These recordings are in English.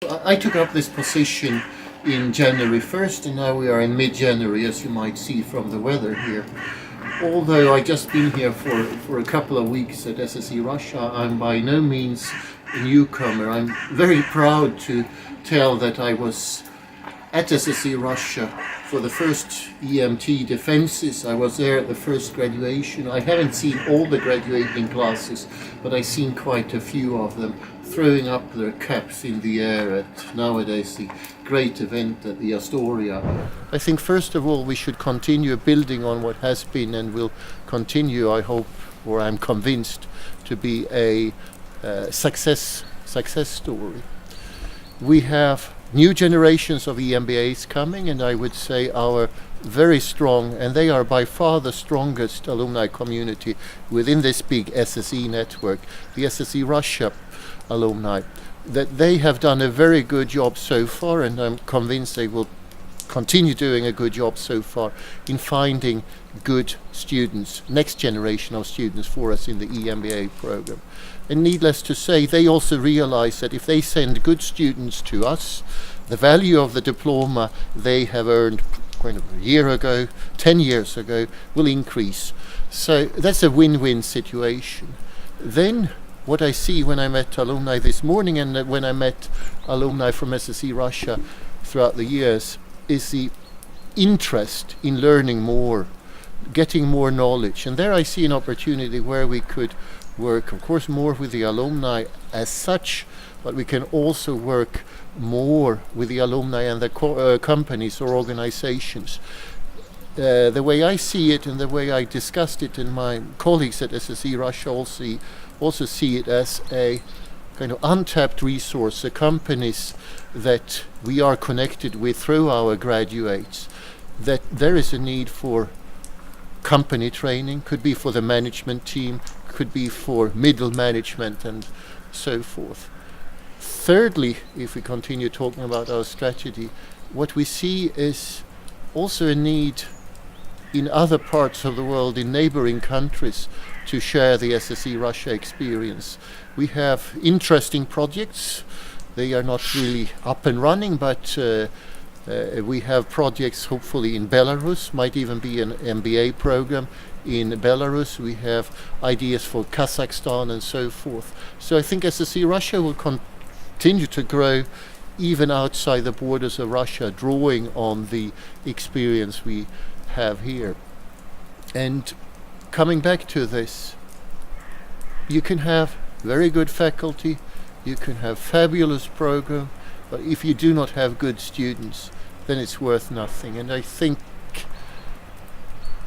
I took up this position in January 1st, and now we are in mid-January, as you might see from the weather here. Although I just been here for a couple of weeks at SSE Russia, I'm by no means a newcomer. I'm very proud to tell that I was at SSE Russia for the first EMT defenses. I was there at the first graduation. I haven't seen all the graduating classes, but I've seen quite a few of them throwing up their caps in the air at nowadays the great event at the Astoria. I think first of all we should continue building on what has been and will continue, I hope, or I'm convinced, to be a success story. We have new generations of EMBAs coming, and I would say our very strong, and they are by far the strongest alumni community within this big SSE network, the SSE Russia alumni, that they have done a very good job so far, and I'm convinced they will continue doing a good job so far in finding good students, next generation of students for us in the EMBA program. And needless to say, they also realize that if they send good students to us, the value of the diploma they have earned kind of a year ago, 10 years ago, will increase. So that's a win-win situation. Then what I see when I met alumni this morning and when I met alumni from SSE Russia throughout the years is the interest in learning more, getting more knowledge. And there I see an opportunity where we could work, of course, more with the alumni as such, but we can also work more with the alumni and the companies or organizations. The way I see it and the way I discussed it, and my colleagues at SSE Russia also see it as a kind of untapped resource, the companies that we are connected with through our graduates, that there is a need for company training, could be for the management team, could be for middle management and so forth. Thirdly, if we continue talking about our strategy, what we see is also a need in other parts of the world, in neighboring countries, to share the SSE Russia experience. We have interesting projects. They are not really up and running, but we have projects hopefully in Belarus, might even be an MBA program in Belarus. We have ideas for Kazakhstan and so forth. So I think SSE Russia will continue to grow even outside the borders of Russia, drawing on the experience we have here. And coming back to this, you can have very good faculty, you can have fabulous program, but if you do not have good students, then it's worth nothing. And I think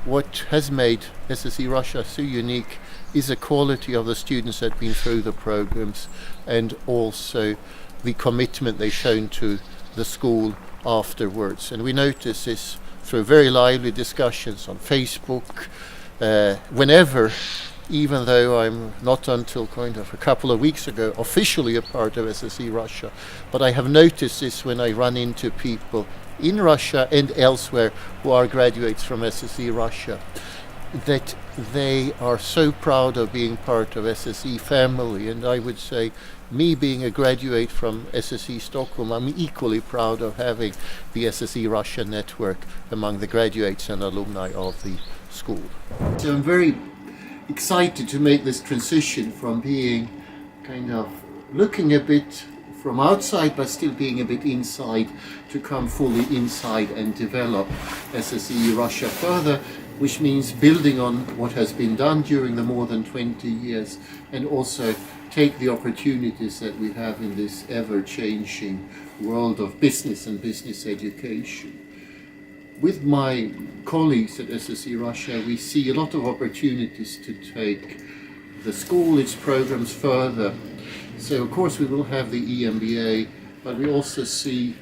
what has made SSE Russia so unique is the quality of the students that have been through the programs, and also the commitment they've shown to the school afterwards. And we notice this through very lively discussions on Facebook, whenever, even though I'm not until kind of a couple of weeks ago officially a part of SSE Russia, but I have noticed this when I run into people in Russia and elsewhere who are graduates from SSE Russia, that they are so proud of being part of SSE family. And I would say, me being a graduate from SSE Stockholm, I'm equally proud of having the SSE Russia network among the graduates and alumni of the school. So I'm very excited to make this transition from being kind of looking a bit from outside but still being a bit inside, to come fully inside and develop SSE Russia further, which means building on what has been done during the more than 20 years and also take the opportunities that we have in this ever-changing world of business and business education. With my colleagues at SSE Russia, we see a lot of opportunities to take the school, its programs further. So of course we will have the EMBA, but we also see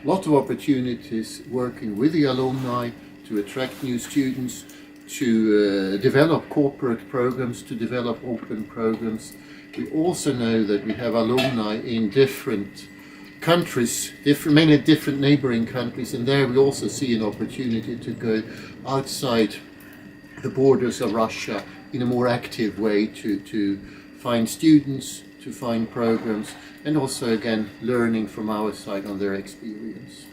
a lot of opportunities working with the alumni to attract new students, to develop corporate programs, to develop open programs. We also know that we have alumni in different countries, many different neighboring countries, and there we also see an opportunity to go outside the borders of Russia in a more active way to find students, to to find programs, and also again learning from our side on their experience.